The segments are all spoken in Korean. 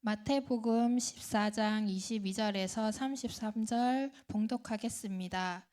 마태복음 14장 22절에서 33절 봉독하겠습니다.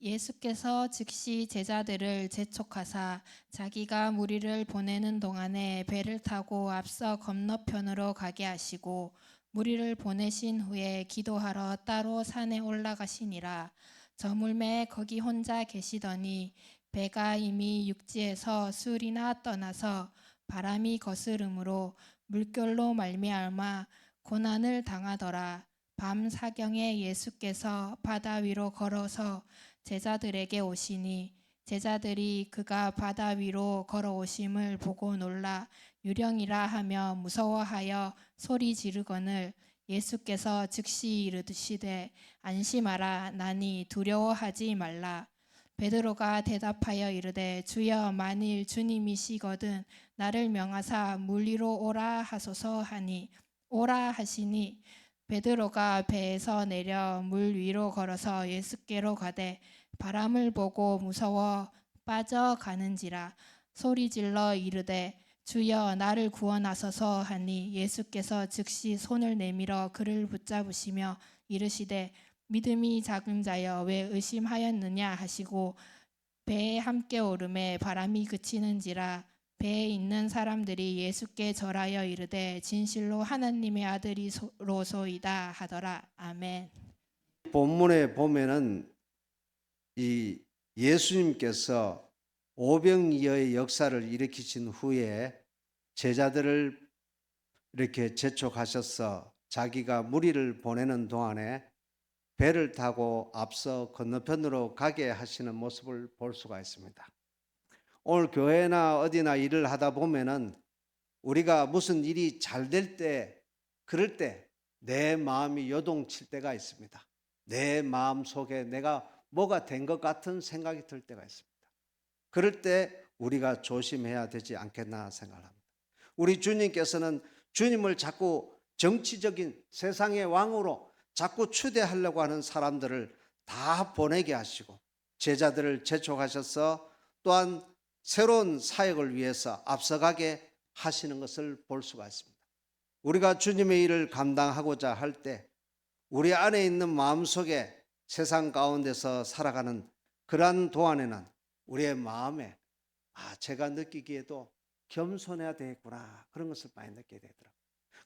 예수께서 즉시 제자들을 재촉하사 자기가 무리를 보내는 동안에 배를 타고 앞서 건너편으로 가게 하시고 무리를 보내신 후에 기도하러 따로 산에 올라가시니라. 저물매 거기 혼자 계시더니 배가 이미 육지에서 술이나 떠나서 바람이 거스름으로 물결로 말미암아 고난을 당하더라. 밤 사경에 예수께서 바다 위로 걸어서 제자들에게 오시니 제자들이 그가 바다 위로 걸어오심을 보고 놀라 유령이라 하며 무서워하여 소리 지르거늘 예수께서 즉시 이르시되 안심하라 나니 두려워하지 말라. 베드로가 대답하여 이르되 주여 만일 주님이시거든 나를 명하사 물 위로 오라 하소서 하니 오라 하시니 베드로가 배에서 내려 물 위로 걸어서 예수께로 가되 바람을 보고 무서워 빠져가는지라 소리질러 이르되 주여 나를 구원하소서 하니 예수께서 즉시 손을 내밀어 그를 붙잡으시며 이르시되 믿음이 작은 자여 왜 의심하였느냐 하시고 배에 함께 오르매 바람이 그치는지라 배에 있는 사람들이 예수께 절하여 이르되 진실로 하나님의 아들이로소이다 하더라. 아멘. 본문에 보면은 이 예수님께서 오병이어의 역사를 일으키신 후에 제자들을 이렇게 재촉하셔서 자기가 무리를 보내는 동안에 배를 타고 앞서 건너편으로 가게 하시는 모습을 볼 수가 있습니다. 오늘 교회나 어디나 일을 하다 보면은 우리가 무슨 일이 잘 될 때, 그럴 때 내 마음이 요동칠 때가 있습니다. 내 마음 속에 내가 뭐가 된 것 같은 생각이 들 때가 있습니다. 그럴 때 우리가 조심해야 되지 않겠나 생각합니다. 우리 주님께서는 주님을 자꾸 정치적인 세상의 왕으로 자꾸 추대하려고 하는 사람들을 다 보내게 하시고 제자들을 재촉하셔서 또한 새로운 사역을 위해서 앞서가게 하시는 것을 볼 수가 있습니다. 우리가 주님의 일을 감당하고자 할 때 우리 안에 있는 마음속에 세상 가운데서 살아가는 그러한 동안에는 우리의 마음에 제가 느끼기에도 겸손해야 되겠구나 그런 것을 많이 느끼게 되더라고요.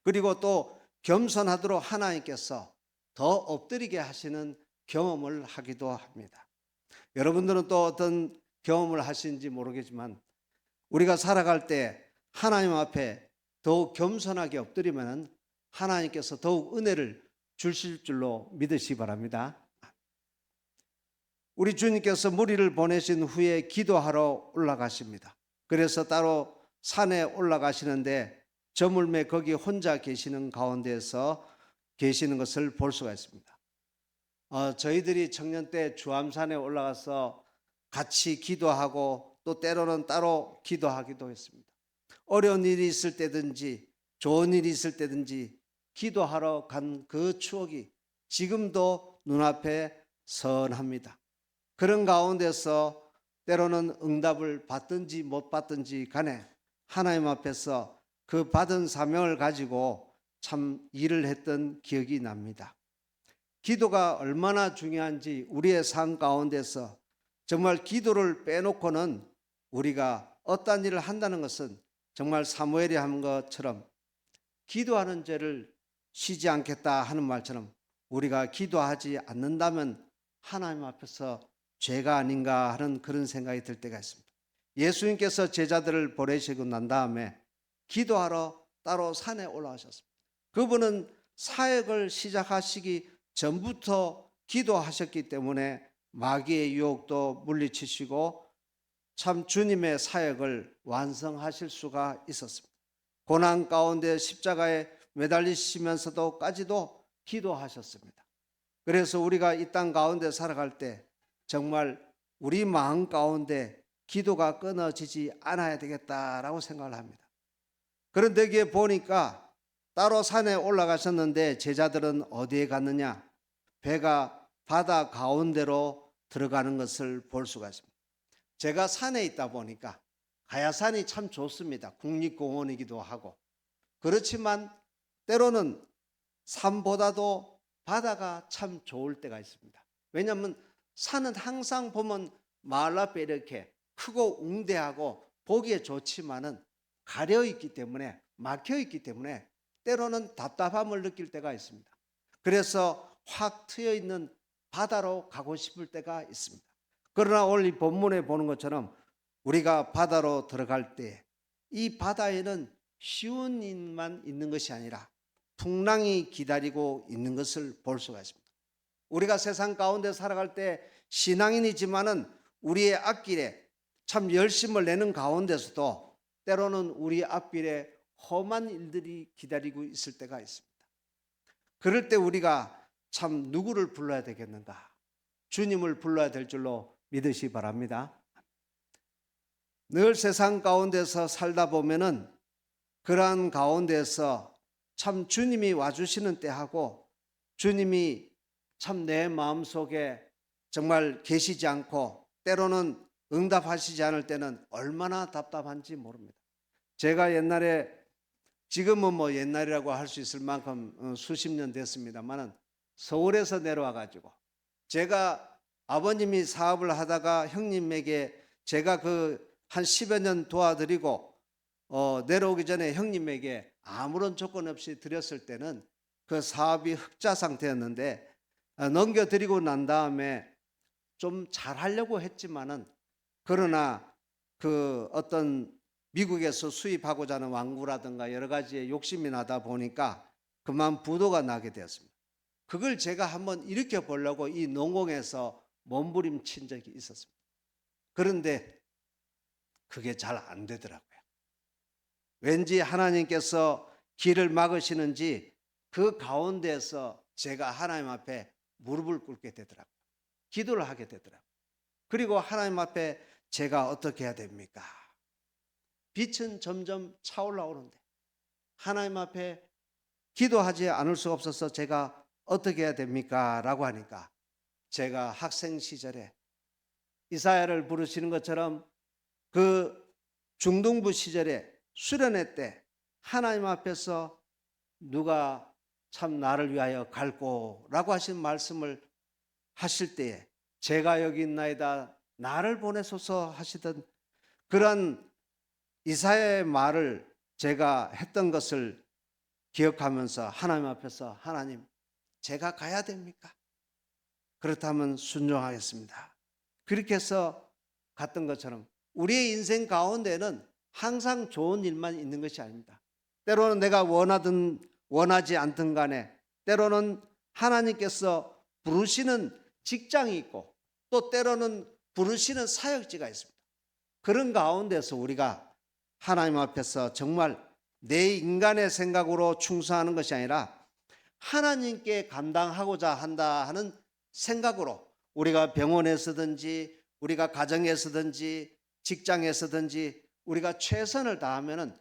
그리고 또 겸손하도록 하나님께서 더 엎드리게 하시는 경험을 하기도 합니다. 여러분들은 또 어떤 경험을 하시는지 모르겠지만 우리가 살아갈 때 하나님 앞에 더욱 겸손하게 엎드리면 하나님께서 더욱 은혜를 주실 줄로 믿으시기 바랍니다. 우리 주님께서 무리를 보내신 후에 기도하러 올라가십니다. 그래서 따로 산에 올라가시는데 저물매 거기 혼자 계시는 가운데서 계시는 것을 볼 수가 있습니다. 저희들이 청년 때 주암산에 올라가서 같이 기도하고 또 때로는 따로 기도하기도 했습니다. 어려운 일이 있을 때든지 좋은 일이 있을 때든지 기도하러 간 그 추억이 지금도 눈앞에 선합니다. 그런 가운데서 때로는 응답을 받든지 못 받든지 간에 하나님 앞에서 그 받은 사명을 가지고 참 일을 했던 기억이 납니다. 기도가 얼마나 중요한지 우리의 삶 가운데서 정말 기도를 빼놓고는 우리가 어떠한 일을 한다는 것은 정말 사무엘이 한 것처럼 기도하는 죄를 쉬지 않겠다 하는 말처럼 우리가 기도하지 않는다면 하나님 앞에서 죄가 아닌가 하는 그런 생각이 들 때가 있습니다. 예수님께서 제자들을 보내시고 난 다음에 기도하러 따로 산에 올라가셨습니다. 그분은 사역을 시작하시기 전부터 기도하셨기 때문에 마귀의 유혹도 물리치시고 참 주님의 사역을 완성하실 수가 있었습니다. 고난 가운데 십자가에 매달리시면서도까지도 기도하셨습니다. 그래서 우리가 이 땅 가운데 살아갈 때 정말 우리 마음 가운데 기도가 끊어지지 않아야 되겠다라고 생각을 합니다. 그런데 여기에 보니까 따로 산에 올라가셨는데 제자들은 어디에 갔느냐? 배가 바다 가운데로 들어가는 것을 볼 수가 있습니다. 제가 산에 있다 보니까 가야산이 참 좋습니다. 국립공원이기도 하고. 그렇지만 때로는 산보다도 바다가 참 좋을 때가 있습니다. 왜냐하면 산은 항상 보면 마을 앞에 이렇게 크고 웅대하고 보기에 좋지만은 가려 있기 때문에, 막혀 있기 때문에 때로는 답답함을 느낄 때가 있습니다. 그래서 확 트여 있는 바다로 가고 싶을 때가 있습니다. 그러나 오늘 이 본문에 보는 것처럼 우리가 바다로 들어갈 때 이 바다에는 쉬운 일만 있는 것이 아니라 풍랑이 기다리고 있는 것을 볼 수가 있습니다. 우리가 세상 가운데 살아갈 때 신앙인이지만은 우리의 앞길에 참 열심을 내는 가운데서도 때로는 우리 앞길에 험한 일들이 기다리고 있을 때가 있습니다. 그럴 때 우리가 참 누구를 불러야 되겠는가? 주님을 불러야 될 줄로 믿으시 바랍니다. 늘 세상 가운데서 살다 보면은 그러한 가운데서 참 주님이 와주시는 때하고 주님이 참 내 마음속에 정말 계시지 않고 때로는 응답하시지 않을 때는 얼마나 답답한지 모릅니다. 제가 옛날에, 지금은 뭐 옛날이라고 할 수 있을 만큼 수십 년 됐습니다만은 서울에서 내려와 가지고 제가 아버님이 사업을 하다가 형님에게 제가 그 한 10여 년 도와드리고 내려오기 전에 형님에게 아무런 조건 없이 드렸을 때는 그 사업이 흑자 상태였는데 넘겨드리고 난 다음에 좀 잘하려고 했지만은 그러나 그 어떤 미국에서 수입하고자 하는 완구라든가 여러 가지의 욕심이 나다 보니까 그만 부도가 나게 되었습니다. 그걸 제가 한번 일으켜 보려고 이 농공에서 몸부림친 적이 있었습니다. 그런데 그게 잘 안 되더라고요. 왠지 하나님께서 길을 막으시는지 그 가운데서 제가 하나님 앞에 무릎을 꿇게 되더라고요. 기도를 하게 되더라고요. 그리고 하나님 앞에 제가 어떻게 해야 됩니까? 빛은 점점 차올라오는데 하나님 앞에 기도하지 않을 수 없어서 제가 어떻게 해야 됩니까? 라고 하니까 제가 학생 시절에 이사야를 부르시는 것처럼 그 중등부 시절에 수련회 때 하나님 앞에서 누가 참 나를 위하여 갈고라고 하신 말씀을 하실 때에 제가 여기 있나이다 나를 보내소서 하시던 그런 이사야의 말을 제가 했던 것을 기억하면서 하나님 앞에서 하나님 제가 가야 됩니까? 그렇다면 순종하겠습니다. 그렇게 해서 갔던 것처럼 우리의 인생 가운데는 항상 좋은 일만 있는 것이 아닙니다. 때로는 내가 원하든 원하지 않든 간에 때로는 하나님께서 부르시는 직장이 있고 또 때로는 부르시는 사역지가 있습니다. 그런 가운데서 우리가 하나님 앞에서 정말 내 인간의 생각으로 충성하는 것이 아니라 하나님께 감당하고자 한다 하는 생각으로 우리가 병원에서든지 우리가 가정에서든지 직장에서든지 우리가 최선을 다하면은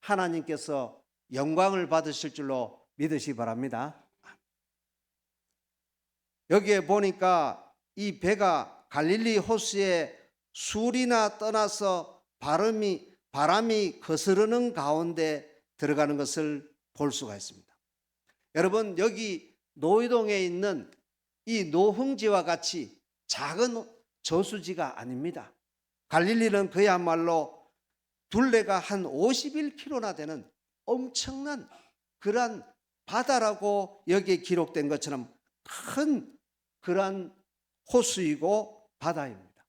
하나님께서 영광을 받으실 줄로 믿으시 바랍니다. 여기에 보니까 이 배가 갈릴리 호수에 술이나 떠나서 바람이 거스르는 가운데 들어가는 것을 볼 수가 있습니다. 여러분 여기 노이동에 있는 이 노흥지와 같이 작은 저수지가 아닙니다. 갈릴리는 그야말로 둘레가 한 51km나 되는 엄청난 그러한 바다라고 여기에 기록된 것처럼 큰 그러한 호수이고 바다입니다.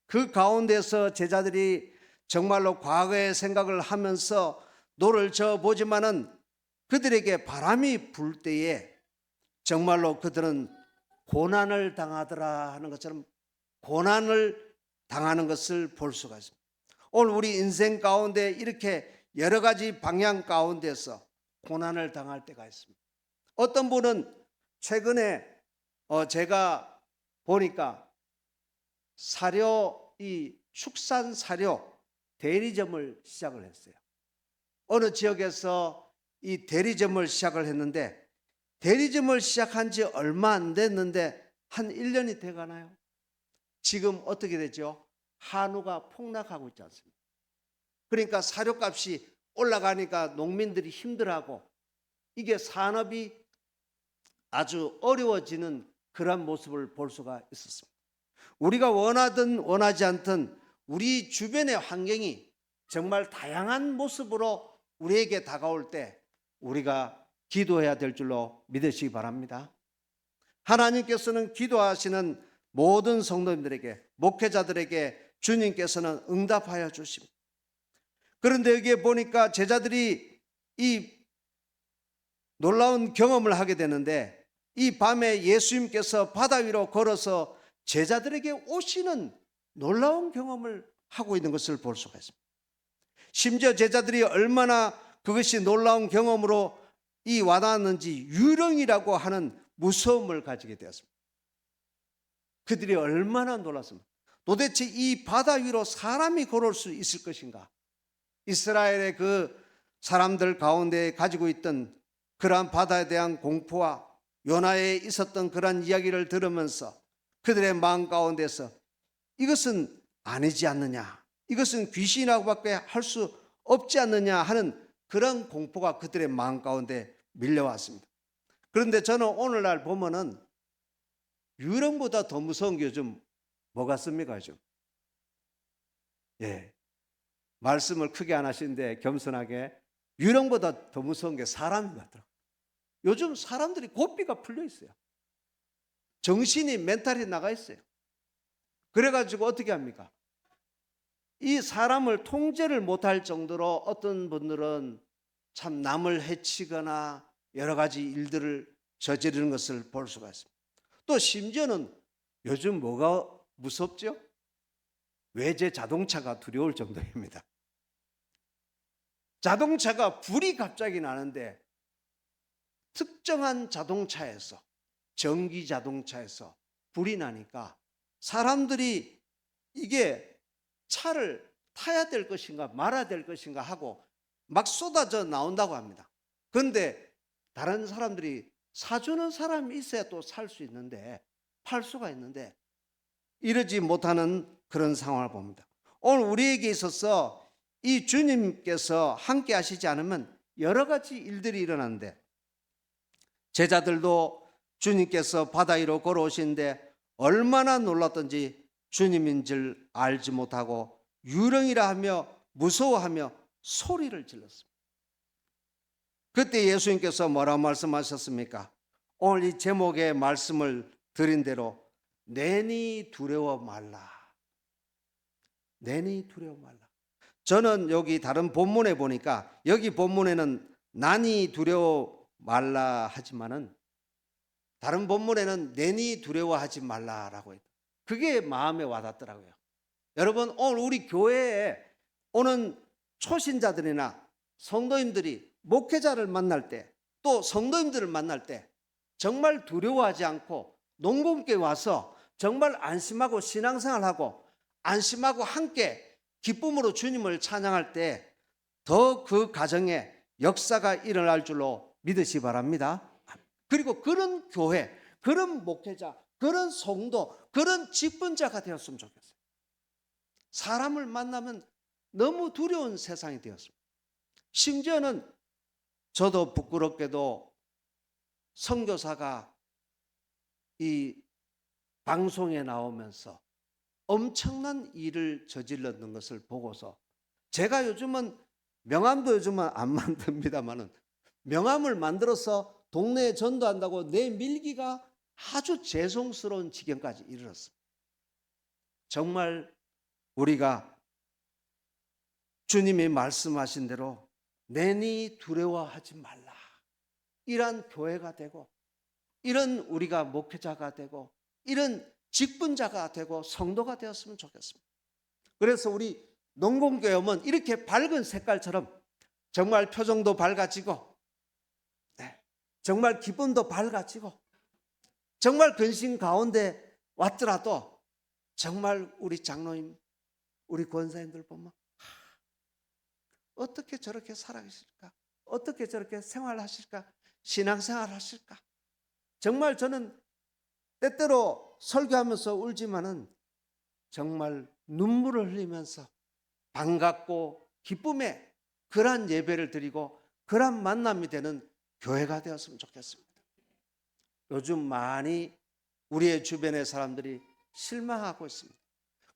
그 가운데서 제자들이 정말로 과거의 생각을 하면서 노를 저어보지만은 그들에게 바람이 불 때에 정말로 그들은 고난을 당하더라 하는 것처럼 고난을 당하는 것을 볼 수가 있습니다. 오늘 우리 인생 가운데 이렇게 여러 가지 방향 가운데서 고난을 당할 때가 있습니다. 어떤 분은 최근에 제가 보니까 이 축산 사료 대리점을 시작을 했어요. 어느 지역에서 이 대리점을 시작을 했는데 대리점을 시작한 지 얼마 안 됐는데 한 1년이 돼 가나요? 지금 어떻게 되죠? 한우가 폭락하고 있지 않습니까? 그러니까 사료값이 올라가니까 농민들이 힘들어하고 이게 산업이 아주 어려워지는 그런 모습을 볼 수가 있었습니다. 우리가 원하든 원하지 않든 우리 주변의 환경이 정말 다양한 모습으로 우리에게 다가올 때 우리가 기도해야 될 줄로 믿으시기 바랍니다. 하나님께서는 기도하시는 모든 성도님들에게, 목회자들에게 주님께서는 응답하여 주십니다. 그런데 여기에 보니까 제자들이 이 놀라운 경험을 하게 되는데, 이 밤에 예수님께서 바다 위로 걸어서 제자들에게 오시는 놀라운 경험을 하고 있는 것을 볼 수가 있습니다. 심지어 제자들이 얼마나 그것이 놀라운 경험으로 이 와닿았는지 유령이라고 하는 무서움을 가지게 되었습니다. 그들이 얼마나 놀랐습니까? 도대체 이 바다 위로 사람이 걸을 수 있을 것인가? 이스라엘의 그 사람들 가운데 가지고 있던 그러한 바다에 대한 공포와 요나에 있었던 그러한 이야기를 들으면서 그들의 마음 가운데서 이것은 아니지 않느냐, 이것은 귀신이라고밖에 할 수 없지 않느냐 하는 그런 공포가 그들의 마음 가운데 밀려왔습니다. 그런데 저는 오늘날 보면은 유령보다 더 무서운 게 요즘 뭐 같습니까? 요즘 말씀을 크게 안 하시는데 겸손하게, 유령보다 더 무서운 게 사람인 것 같더라고요. 요즘 사람들이 고삐가 풀려 있어요. 정신이, 멘탈이 나가 있어요. 그래가지고 어떻게 합니까? 이 사람을 통제를 못할 정도로 어떤 분들은 참 남을 해치거나 여러 가지 일들을 저지르는 것을 볼 수가 있습니다. 또 심지어는 요즘 뭐가 무섭죠? 외제 자동차가 두려울 정도입니다. 자동차가 불이 갑자기 나는데 특정한 자동차에서, 전기 자동차에서 불이 나니까 사람들이 이게 차를 타야 될 것인가 말아야 될 것인가 하고 막 쏟아져 나온다고 합니다. 그런데 다른 사람들이 사주는 사람이 있어야 또 살 수 있는데, 팔 수가 있는데 이러지 못하는 그런 상황을 봅니다. 오늘 우리에게 있어서 이 주님께서 함께 하시지 않으면 여러 가지 일들이 일어나는데, 제자들도 주님께서 바다 위로 걸어오시는데 얼마나 놀랐던지 주님인 줄 알지 못하고 유령이라 하며 무서워하며 소리를 질렀습니다. 그때 예수님께서 뭐라고 말씀하셨습니까? 오늘 이 제목의 말씀을 드린 대로 내니 두려워 말라. 내니 두려워 말라. 저는 여기 다른 본문에 보니까, 여기 본문에는 나니 두려워 말라 하지만은 다른 본문에는 내니 두려워하지 말라라고 했다. 그게 마음에 와닿더라고요. 여러분, 오늘 우리 교회에 오는 초신자들이나 성도님들이 목회자를 만날 때, 또 성도님들을 만날 때 정말 두려워하지 않고 농공께 와서 정말 안심하고 신앙생활하고 안심하고 함께 기쁨으로 주님을 찬양할 때 더 그 가정에 역사가 일어날 줄로 믿으시 바랍니다. 그리고 그런 교회, 그런 목회자, 그런 성도, 그런 직분자가 되었으면 좋겠어요. 사람을 만나면 너무 두려운 세상이 되었습니다. 심지어는 저도 부끄럽게도 선교사가 이 방송에 나오면서 엄청난 일을 저질렀는 것을 보고서, 제가 요즘은 명함도 요즘은 안 만듭니다만은 명함을 만들어서 동네에 전도한다고 내밀기가 아주 죄송스러운 지경까지 이르렀습니다. 정말 우리가 주님이 말씀하신 대로 내니 두려워하지 말라, 이런 교회가 되고, 이런 우리가 목회자가 되고, 이런 직분자가 되고 성도가 되었으면 좋겠습니다. 그래서 우리 농공교회 오면 이렇게 밝은 색깔처럼 정말 표정도 밝아지고, 정말 기쁨도 밝아지고, 정말 근심 가운데 왔더라도 정말 우리 장로님, 우리 권사님들 보면 어떻게 저렇게 살아계실까? 어떻게 저렇게 생활하실까? 신앙생활 하실까? 정말 저는 때때로 설교하면서 울지만은 정말 눈물을 흘리면서 반갑고 기쁨에 그러한 예배를 드리고 그러한 만남이 되는 교회가 되었으면 좋겠습니다. 요즘 많이 우리의 주변의 사람들이 실망하고 있습니다.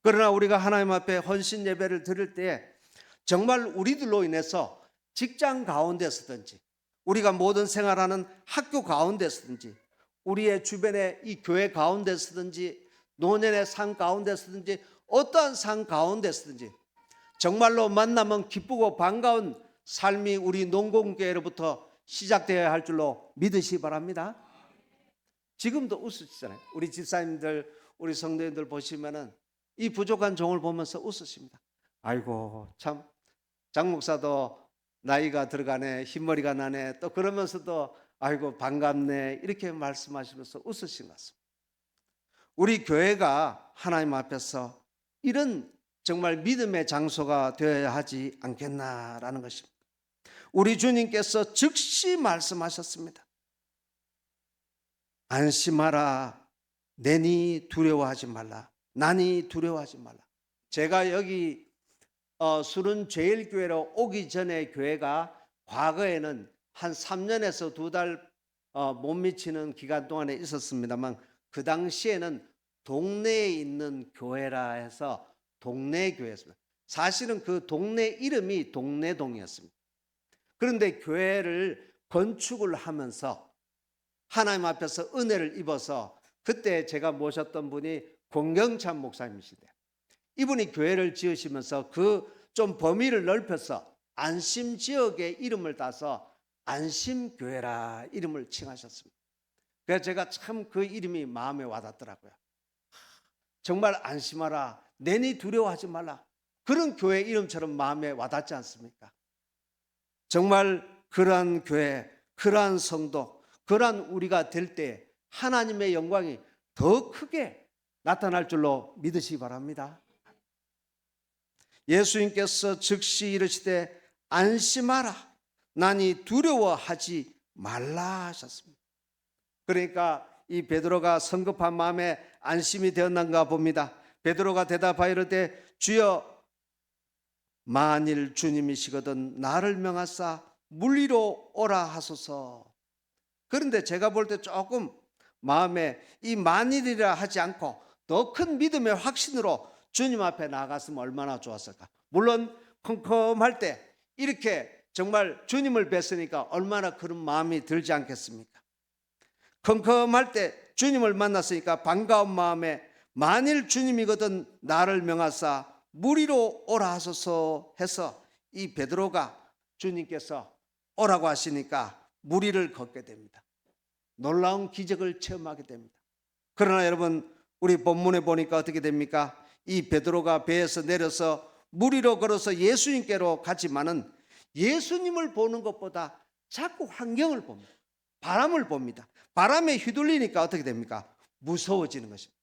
그러나 우리가 하나님 앞에 헌신 예배를 드릴 때 정말 우리들로 인해서 직장 가운데서든지 우리가 모든 생활하는 학교 가운데서든지 우리의 주변의 이 교회 가운데서든지 노년의 삶 가운데서든지 어떠한 삶 가운데서든지 정말로 만나면 기쁘고 반가운 삶이 우리 농공교회로부터 시작되어야 할 줄로 믿으시기 바랍니다. 지금도 웃으시잖아요. 우리 집사님들, 우리 성도님들 보시면은 이 부족한 종을 보면서 웃으십니다. 아이고 참 장 목사도 나이가 들어가네, 흰머리가 나네, 또 그러면서도 아이고 반갑네 이렇게 말씀하시면서 웃으신 것 같습니다. 우리 교회가 하나님 앞에서 이런 정말 믿음의 장소가 되어야 하지 않겠나라는 것입니다. 우리 주님께서 즉시 말씀하셨습니다. 안심하라, 내니 두려워하지 말라, 나니 두려워하지 말라. 제가 여기 수른제일교회로 오기 전에 교회가 과거에는 한 3년에서 2달 못 미치는 기간 동안에 있었습니다만 그 당시에는 동네에 있는 교회라 해서 동네 교회였습니다. 사실은 그 동네 이름이 동네동이었습니다. 그런데 교회를 건축을 하면서 하나님 앞에서 은혜를 입어서 그때 제가 모셨던 분이 권경찬 목사님이시대요. 이분이 교회를 지으시면서 그 좀 범위를 넓혀서 안심 지역의 이름을 따서 안심교회라 이름을 칭하셨습니다. 그래서 제가 참 그 이름이 마음에 와닿더라고요. 정말 안심하라, 내니 두려워하지 말라. 그런 교회 이름처럼 마음에 와닿지 않습니까? 정말 그러한 교회, 그러한 성도, 그러한 우리가 될 때 하나님의 영광이 더 크게 나타날 줄로 믿으시기 바랍니다. 예수님께서 즉시 이르시되 안심하라, 나니 두려워하지 말라 하셨습니다. 그러니까 이 베드로가 성급한 마음에 안심이 되었는가 봅니다. 베드로가 대답하여 이르되 주여, 만일 주님이시거든 나를 명하사 물 위로 오라 하소서. 그런데 제가 볼 때 조금 마음에 이 만일이라 하지 않고 더 큰 믿음의 확신으로 주님 앞에 나아갔으면 얼마나 좋았을까. 물론 컴컴할 때 이렇게 정말 주님을 뵀으니까 얼마나 그런 마음이 들지 않겠습니까? 컴컴할 때 주님을 만났으니까 반가운 마음에 만일 주님이거든 나를 명하사 물 위로 오라 하소서 해서 이 베드로가 주님께서 오라고 하시니까 물 위를 걷게 됩니다. 놀라운 기적을 체험하게 됩니다. 그러나 여러분, 우리 본문에 보니까 어떻게 됩니까? 이 베드로가 배에서 내려서 물 위로 걸어서 예수님께로 가지만은 예수님을 보는 것보다 자꾸 환경을 봅니다. 바람을 봅니다. 바람에 휘둘리니까 어떻게 됩니까? 무서워지는 것입니다.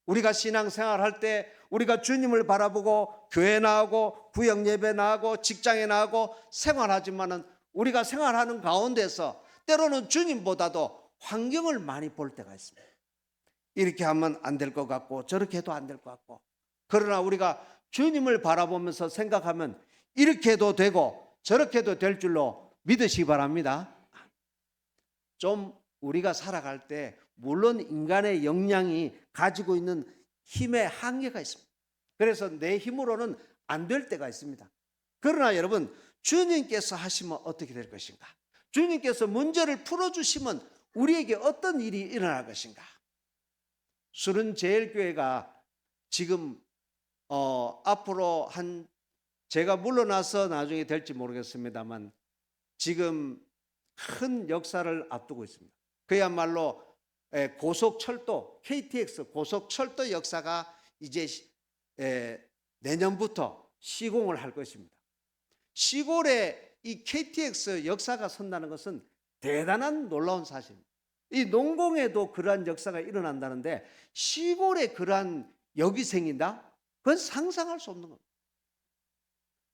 우리가 신앙생활할 때 우리가 주님을 바라보고 교회 나가고 구역 예배 나가고 직장에 나가고 생활하지만은 우리가 생활하는 가운데서 때로는 주님보다도 환경을 많이 볼 때가 있습니다. 이렇게 하면 안 될 것 같고 저렇게 해도 안 될 것 같고, 그러나 우리가 주님을 바라보면서 생각하면 이렇게 해도 되고 저렇게 해도 될 줄로 믿으시기 바랍니다. 좀 우리가 살아갈 때 물론 인간의 역량이 가지고 있는 힘의 한계가 있습니다. 그래서 내 힘으로는 안 될 때가 있습니다. 그러나 여러분, 주님께서 하시면 어떻게 될 것인가? 주님께서 문제를 풀어주시면 우리에게 어떤 일이 일어날 것인가? 수른제일교회가 지금 앞으로 제가 물러나서 나중에 될지 모르겠습니다만 지금 큰 역사를 앞두고 있습니다. 그야말로 고속철도, KTX 고속철도 역사가 이제 내년부터 시공을 할 것입니다. 시골에 이 KTX 역사가 선다는 것은 대단한 놀라운 사실입니다. 이 농공에도 그러한 역사가 일어난다는데 시골에 그러한 역이 생긴다? 그건 상상할 수 없는 겁니다.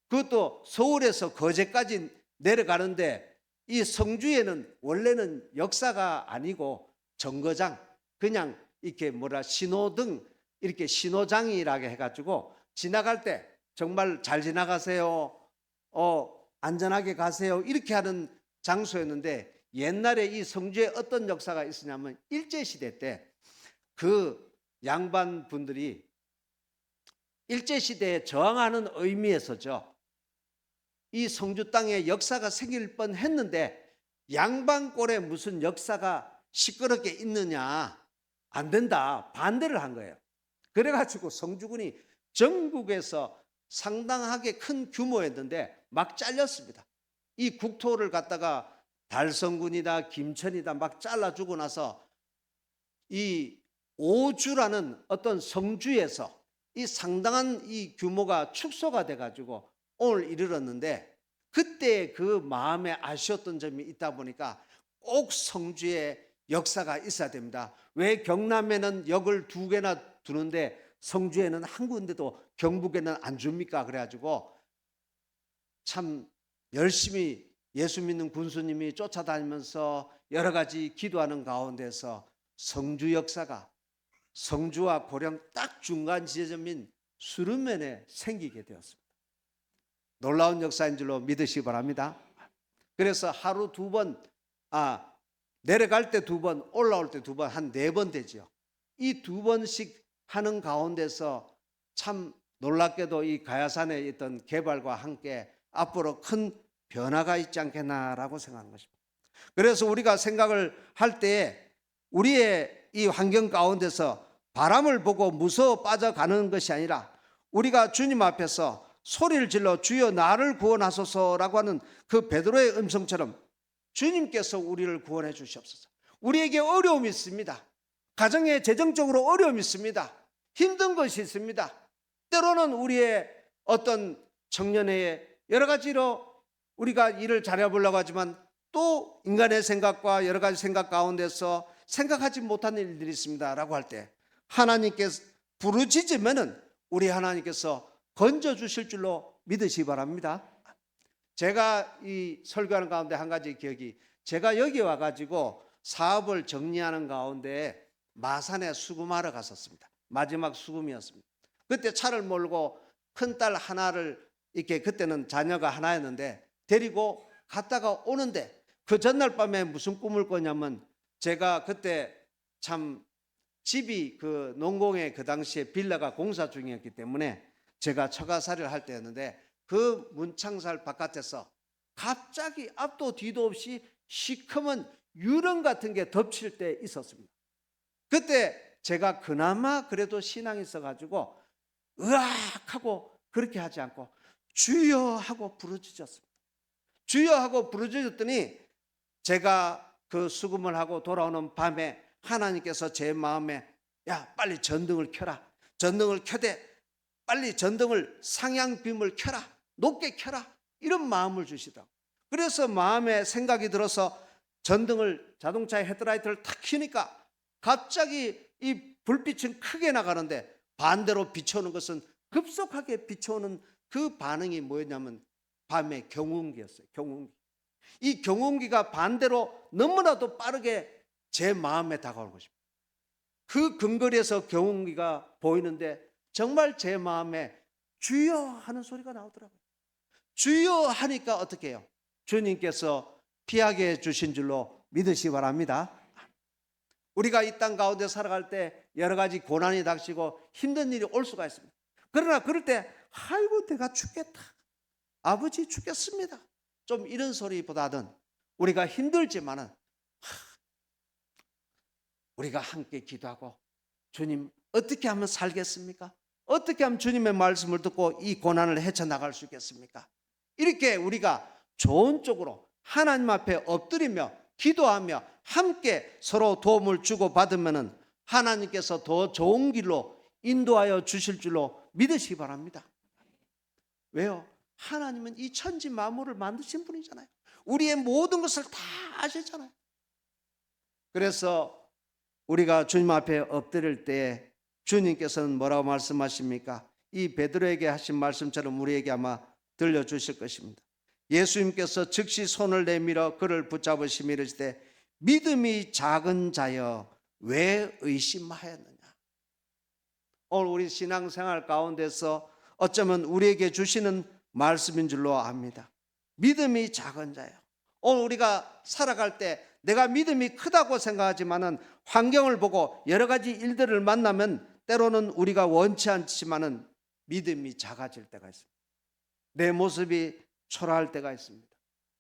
그것도 서울에서 거제까지 내려가는데 이 성주에는 원래는 역사가 아니고 정거장, 그냥 이렇게 신호등, 이렇게 신호장이라고 해가지고 지나갈 때 정말 잘 지나가세요, 안전하게 가세요 이렇게 하는 장소였는데 옛날에 이 성주에 어떤 역사가 있었냐면 일제시대 때 그 양반 분들이 일제시대에 저항하는 의미에서죠. 이 성주 땅에 역사가 생길 뻔했는데 양반골에 무슨 역사가 시끄럽게 있느냐, 안 된다, 반대를 한 거예요. 그래가지고 성주군이 전국에서 상당하게 큰 규모였는데 막 잘렸습니다. 이 국토를 갖다가 달성군이다 김천이다 막 잘라주고 나서 이 오주라는 어떤 성주에서 이 상당한 이 규모가 축소가 돼가지고 오늘 이르렀는데, 그때 그 마음에 아쉬웠던 점이 있다 보니까 꼭 성주에 역사가 있어야 됩니다. 왜 경남에는 역을 2개나 두는데 성주에는 한 군데도 경북에는 안 줍니까? 그래가지고 참 열심히 예수 믿는 군수님이 쫓아다니면서 여러 가지 기도하는 가운데서 성주 역사가 성주와 고령 딱 중간 지점인 수르면에 생기게 되었습니다. 놀라운 역사인 줄로 믿으시기 바랍니다. 그래서 하루 2번, 내려갈 때 2번, 올라올 때 2번, 한 4번 되죠. 이 2번씩 하는 가운데서 참 놀랍게도 이 가야산에 있던 개발과 함께 앞으로 큰 변화가 있지 않겠나라고 생각하는 것입니다. 그래서 우리가 생각을 할 때에 우리의 이 환경 가운데서 바람을 보고 무서워 빠져가는 것이 아니라 우리가 주님 앞에서 소리를 질러 주여 나를 구원하소서라고 하는 그 베드로의 음성처럼 주님께서 우리를 구원해 주시옵소서. 우리에게 어려움이 있습니다. 가정에 재정적으로 어려움이 있습니다. 힘든 것이 있습니다. 때로는 우리의 어떤 청년의 여러 가지로 우리가 일을 잘해보려고 하지만 또 인간의 생각과 여러 가지 생각 가운데서 생각하지 못하는 일들이 있습니다 라고 할 때 하나님께서 부르짖으면은 우리 하나님께서 건져주실 줄로 믿으시기 바랍니다. 제가 이 설교하는 가운데 한 가지 기억이, 제가 여기 와가지고 사업을 정리하는 가운데 마산에 수금하러 갔었습니다. 마지막 수금이었습니다. 그때 차를 몰고 큰딸 하나를 이렇게, 그때는 자녀가 하나였는데 데리고 갔다가 오는데 그 전날 밤에 무슨 꿈을 꿨냐면, 제가 그때 참 집이 그 농공에 그 당시에 빌라가 공사 중이었기 때문에 제가 처가살이를 할 때였는데 그 문창살 바깥에서 갑자기 앞도 뒤도 없이 시커먼 유령 같은 게 덮칠 때 있었습니다. 그때 제가 그나마 그래도 신앙이 있어가지고 으악 하고 그렇게 하지 않고 주여 하고 부르짖었습니다. 주여 하고 부르짖었더니 제가 그 수금을 하고 돌아오는 밤에 하나님께서 제 마음에 야 빨리 전등을 켜라, 전등을 켜되 빨리 전등을 상향빔을 켜라, 높게 켜라, 이런 마음을 주시더라고요. 그래서 마음에 생각이 들어서 전등을, 자동차의 헤드라이트를 탁 켜니까 갑자기 이 불빛은 크게 나가는데 반대로 비춰오는 것은 급속하게 비춰오는 그 반응이 뭐였냐면 밤에 경운기였어요. 경운기. 이 경운기가 반대로 너무나도 빠르게 제 마음에 다가오는 것입니다. 그 근거리에서 경운기가 보이는데 정말 제 마음에 주여 하는 소리가 나오더라고요. 주여 하니까 어떻게 해요? 주님께서 피하게 해주신 줄로 믿으시기 바랍니다. 우리가 이 땅 가운데 살아갈 때 여러 가지 고난이 닥치고 힘든 일이 올 수가 있습니다. 그러나 그럴 때 아이고 내가 죽겠다, 아버지 죽겠습니다, 좀 이런 소리보다는 우리가 힘들지만은 우리가 함께 기도하고 주님 어떻게 하면 살겠습니까? 어떻게 하면 주님의 말씀을 듣고 이 고난을 헤쳐나갈 수 있겠습니까? 이렇게 우리가 좋은 쪽으로 하나님 앞에 엎드리며 기도하며 함께 서로 도움을 주고받으면 하나님께서 더 좋은 길로 인도하여 주실 줄로 믿으시기 바랍니다. 왜요? 하나님은 이 천지 만물을 만드신 분이잖아요. 우리의 모든 것을 다 아시잖아요. 그래서 우리가 주님 앞에 엎드릴 때 주님께서는 뭐라고 말씀하십니까? 이 베드로에게 하신 말씀처럼 우리에게 아마 들려주실 것입니다. 예수님께서 즉시 손을 내밀어 그를 붙잡으시며 이르시되 믿음이 작은 자여 왜 의심하였느냐. 오늘 우리 신앙생활 가운데서 어쩌면 우리에게 주시는 말씀인 줄로 압니다. 믿음이 작은 자요. 오늘 우리가 살아갈 때 내가 믿음이 크다고 생각하지만은 환경을 보고 여러 가지 일들을 만나면 때로는 우리가 원치 않지만은 믿음이 작아질 때가 있습니다. 내 모습이 초라할 때가 있습니다.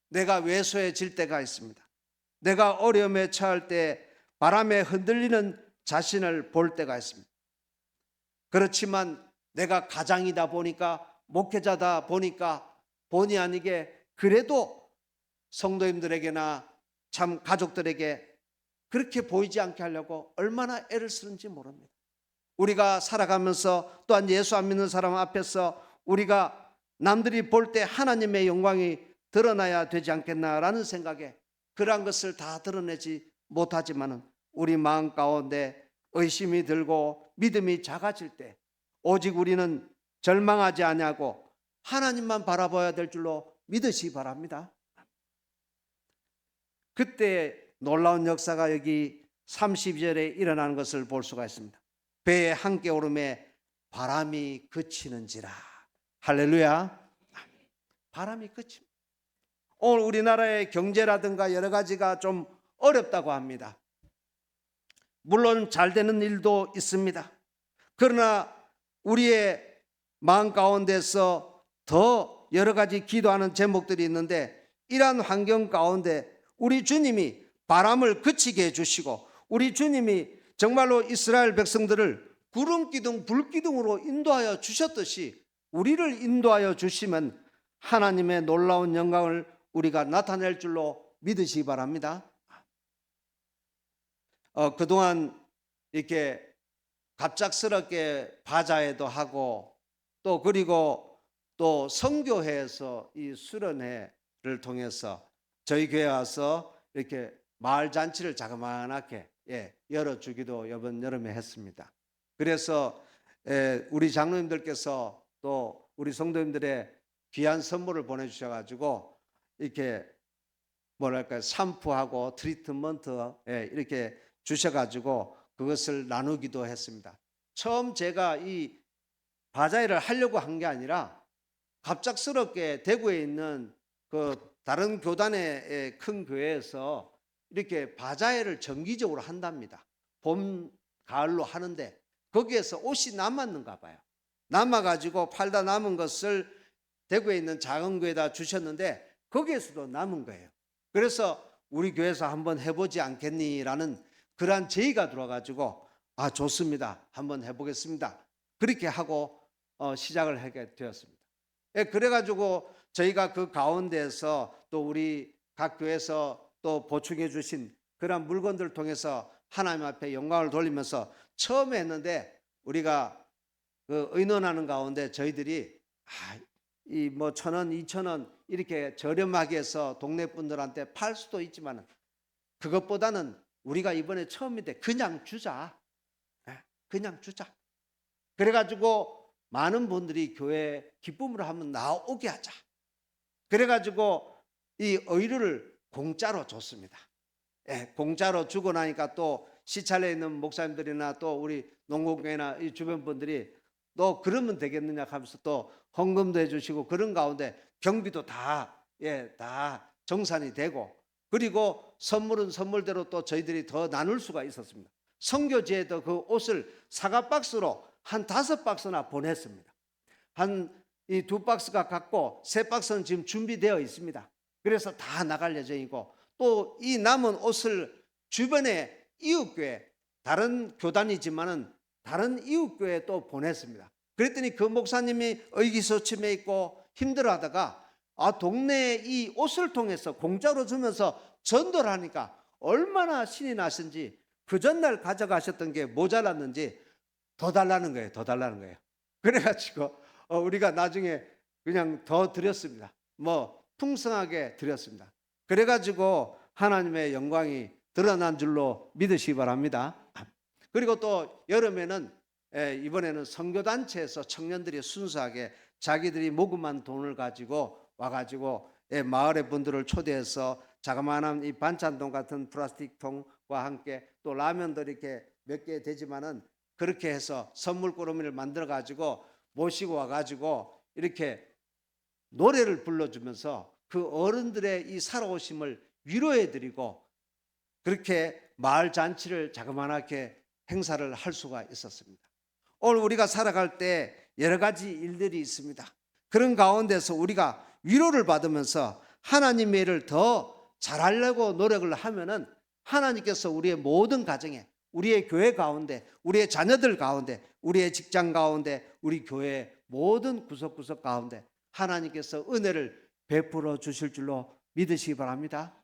내가 왜소해질 때가 있습니다. 내가 어려움에 처할 때 바람에 흔들리는 자신을 볼 때가 있습니다. 그렇지만 내가 가장이다 보니까, 목회자다 보니까 본의 아니게 그래도 성도님들에게나 참 가족들에게 그렇게 보이지 않게 하려고 얼마나 애를 쓰는지 모릅니다. 우리가 살아가면서 또한 예수 안 믿는 사람 앞에서 우리가 남들이 볼 때 하나님의 영광이 드러나야 되지 않겠나라는 생각에 그러한 것을 다 드러내지 못하지만은 우리 마음 가운데 의심이 들고 믿음이 작아질 때 오직 우리는 절망하지 아니하고 하나님만 바라봐야 될 줄로 믿으시기 바랍니다. 그때 놀라운 역사가 여기 32절에 일어나는 것을 볼 수가 있습니다. 배의 함께 오름에 바람이 그치는지라. 할렐루야. 바람이 그칩니다. 오늘 우리나라의 경제라든가 여러 가지가 좀 어렵다고 합니다. 물론 잘 되는 일도 있습니다. 그러나 우리의 마음 가운데서 더 여러 가지 기도하는 제목들이 있는데, 이러한 환경 가운데 우리 주님이 바람을 그치게 해주시고 우리 주님이 정말로 이스라엘 백성들을 구름 기둥 불 기둥으로 인도하여 주셨듯이 우리를 인도하여 주시면 하나님의 놀라운 영광을 우리가 나타낼 줄로 믿으시기 바랍니다. 그동안 이렇게 갑작스럽게 바자회도 하고 또 그리고 또 선교회에서 이 수련회를 통해서 저희 교회 와서 이렇게 마을 잔치를 자그마하게 열어주기도 이번 여름에 했습니다. 그래서 우리 장로님들께서 또 우리 성도님들의 귀한 선물을 보내주셔가지고 이렇게 뭐랄까요, 샴푸하고 트리트먼트 이렇게 주셔가지고 그것을 나누기도 했습니다. 처음 제가 이 바자회를 하려고 한 게 아니라 갑작스럽게 대구에 있는 그 다른 교단의 큰 교회에서 이렇게 바자회를 정기적으로 한답니다. 봄, 가을로 하는데 거기에서 옷이 남았는가 봐요. 남아가지고 팔다 남은 것을 대구에 있는 작은 교회에다 주셨는데 거기에서도 남은 거예요. 그래서 우리 교회에서 한번 해보지 않겠니라는 그러한 제의가 들어와가지고 좋습니다, 한번 해보겠습니다, 그렇게 하고 시작을 하게 되었습니다. 그래가지고 저희가 그 가운데에서 또 우리 각 교회에서 또 보충해 주신 그런 물건들을 통해서 하나님 앞에 영광을 돌리면서 처음에 했는데 우리가 그 의논하는 가운데 저희들이 이 뭐 1,000원, 2,000원 이렇게 저렴하게 해서 동네 분들한테 팔 수도 있지만 그것보다는 우리가 이번에 처음인데 그냥 주자. 그냥 주자. 그래가지고 많은 분들이 교회 기쁨으로 한번 나오게 하자. 그래가지고 이 의류를 공짜로 줬습니다. 공짜로 주고 나니까 또 시찰에 있는 목사님들이나 또 우리 농공회나 이 주변 분들이 너 그러면 되겠느냐 하면서 또 헌금도 해주시고 그런 가운데 경비도 다 정산이 되고 그리고 선물은 선물대로 또 저희들이 더 나눌 수가 있었습니다. 선교지에도 그 옷을 사과 박스로 한 5박스나 보냈습니다. 한 이 2박스가 갖고 3박스는 지금 준비되어 있습니다. 그래서 다 나갈 예정이고 또 이 남은 옷을 주변에 이웃교회, 다른 교단이지만은 다른 이웃교회에 또 보냈습니다. 그랬더니 그 목사님이 의기소침해 있고 힘들어하다가 동네에 이 옷을 통해서 공짜로 주면서 전도를 하니까 얼마나 신이 나신지 그 전날 가져가셨던 게 모자랐는지 더 달라는 거예요. 더 달라는 거예요. 그래가지고 우리가 나중에 그냥 더 드렸습니다. 뭐 풍성하게 드렸습니다. 그래가지고 하나님의 영광이 드러난 줄로 믿으시기 바랍니다. 그리고 또 여름에는 이번에는 선교단체에서 청년들이 순수하게 자기들이 모금한 돈을 가지고 와가지고 마을의 분들을 초대해서 자그마한 이 반찬통 같은 플라스틱 통과 함께 또 라면도 이렇게 몇 개 되지만은 그렇게 해서 선물 꾸러미를 만들어 가지고 모시고 와가지고 이렇게 노래를 불러주면서 그 어른들의 이 살아오심을 위로해드리고 그렇게 마을 잔치를 자그마하게 행사를 할 수가 있었습니다. 오늘 우리가 살아갈 때 여러 가지 일들이 있습니다. 그런 가운데서 우리가 위로를 받으면서 하나님의 일을 더 잘하려고 노력을 하면은 하나님께서 우리의 모든 가정에, 우리의 교회 가운데, 우리의 자녀들 가운데, 우리의 직장 가운데, 우리 교회의 모든 구석구석 가운데 하나님께서 은혜를 베풀어 주실 줄로 믿으시기 바랍니다.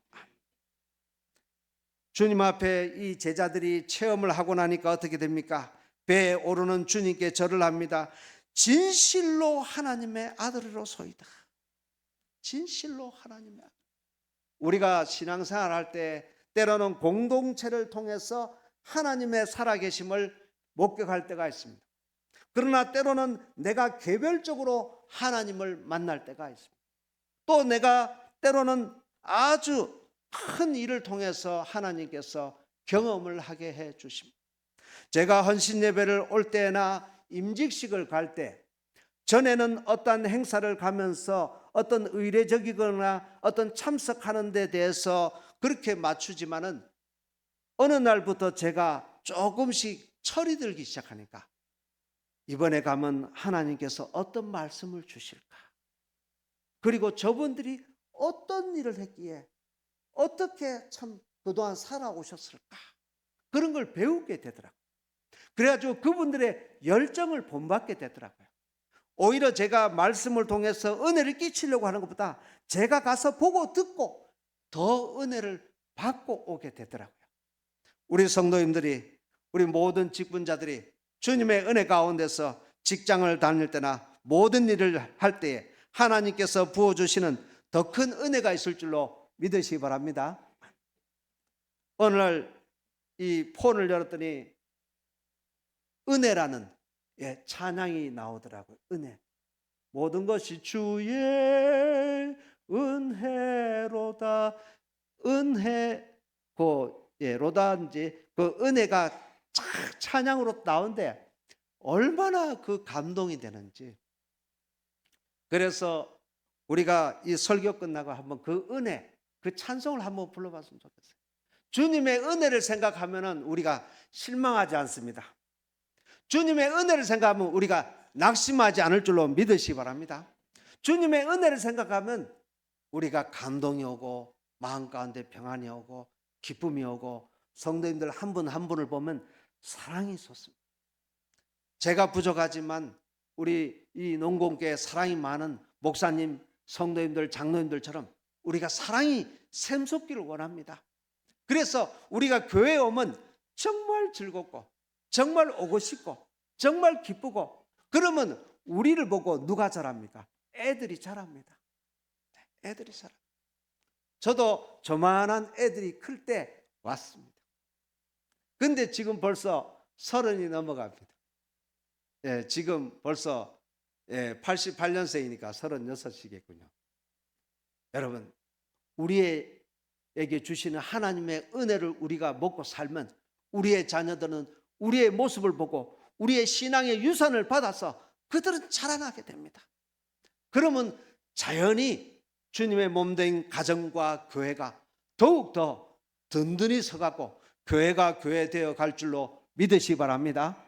주님 앞에 이 제자들이 체험을 하고 나니까 어떻게 됩니까? 배에 오르는 주님께 절을 합니다. 진실로 하나님의 아들이로소이다. 진실로 하나님의 아들. 우리가 신앙생활 할 때 때로는 공동체를 통해서 하나님의 살아계심을 목격할 때가 있습니다. 그러나 때로는 내가 개별적으로 하나님을 만날 때가 있습니다. 또 내가 때로는 아주 큰 일을 통해서 하나님께서 경험을 하게 해 주십니다. 제가 헌신 예배를 올 때나 임직식을 갈 때 전에는 어떤 행사를 가면서 어떤 의례적이거나 어떤 참석하는 데 대해서 그렇게 맞추지만은 어느 날부터 제가 조금씩 철이 들기 시작하니까 이번에 가면 하나님께서 어떤 말씀을 주실까? 그리고 저분들이 어떤 일을 했기에 어떻게 참 그동안 살아오셨을까? 그런 걸 배우게 되더라고요. 그래가지고 그분들의 열정을 본받게 되더라고요. 오히려 제가 말씀을 통해서 은혜를 끼치려고 하는 것보다 제가 가서 보고 듣고 더 은혜를 받고 오게 되더라고요. 우리 성도님들이, 우리 모든 직분자들이 주님의 은혜 가운데서 직장을 다닐 때나 모든 일을 할 때에 하나님께서 부어주시는 더 큰 은혜가 있을 줄로 믿으시기 바랍니다. 오늘 이 폰을 열었더니 은혜라는 찬양이 나오더라고요. 은혜. 모든 것이 주의 은혜로다. 은혜 로다인지 그 은혜가 찬양으로 나오는데 얼마나 그 감동이 되는지. 그래서 우리가 이 설교 끝나고 한번 그 은혜, 그 찬송을 한번 불러봤으면 좋겠어요. 주님의 은혜를 생각하면은 우리가 실망하지 않습니다. 주님의 은혜를 생각하면 우리가 낙심하지 않을 줄로 믿으시기 바랍니다. 주님의 은혜를 생각하면 우리가 감동이 오고 마음 가운데 평안이 오고 기쁨이 오고 성도님들 한 분 한 분을 보면 사랑이 솟습니다. 제가 부족하지만 우리 이 농공교회 사랑이 많은 목사님, 성도님들, 장로님들처럼 우리가 사랑이 샘솟기를 원합니다. 그래서 우리가 교회에 오면 정말 즐겁고 정말 오고 싶고 정말 기쁘고 그러면 우리를 보고 누가 자랍니까? 애들이 자랍니다. 애들이 자랍니다. 저도 저만한 애들이 클 때 왔습니다. 근데 지금 벌써 30이 넘어갑니다. 지금 벌써 88년생이니까 36이겠군요. 여러분, 우리에게 주시는 하나님의 은혜를 우리가 먹고 살면 우리의 자녀들은 우리의 모습을 보고 우리의 신앙의 유산을 받아서 그들은 자라나게 됩니다. 그러면 자연히 주님의 몸된 가정과 교회가 더욱더 든든히 서갖고 교회가 교회 되어 갈 줄로 믿으시기 바랍니다.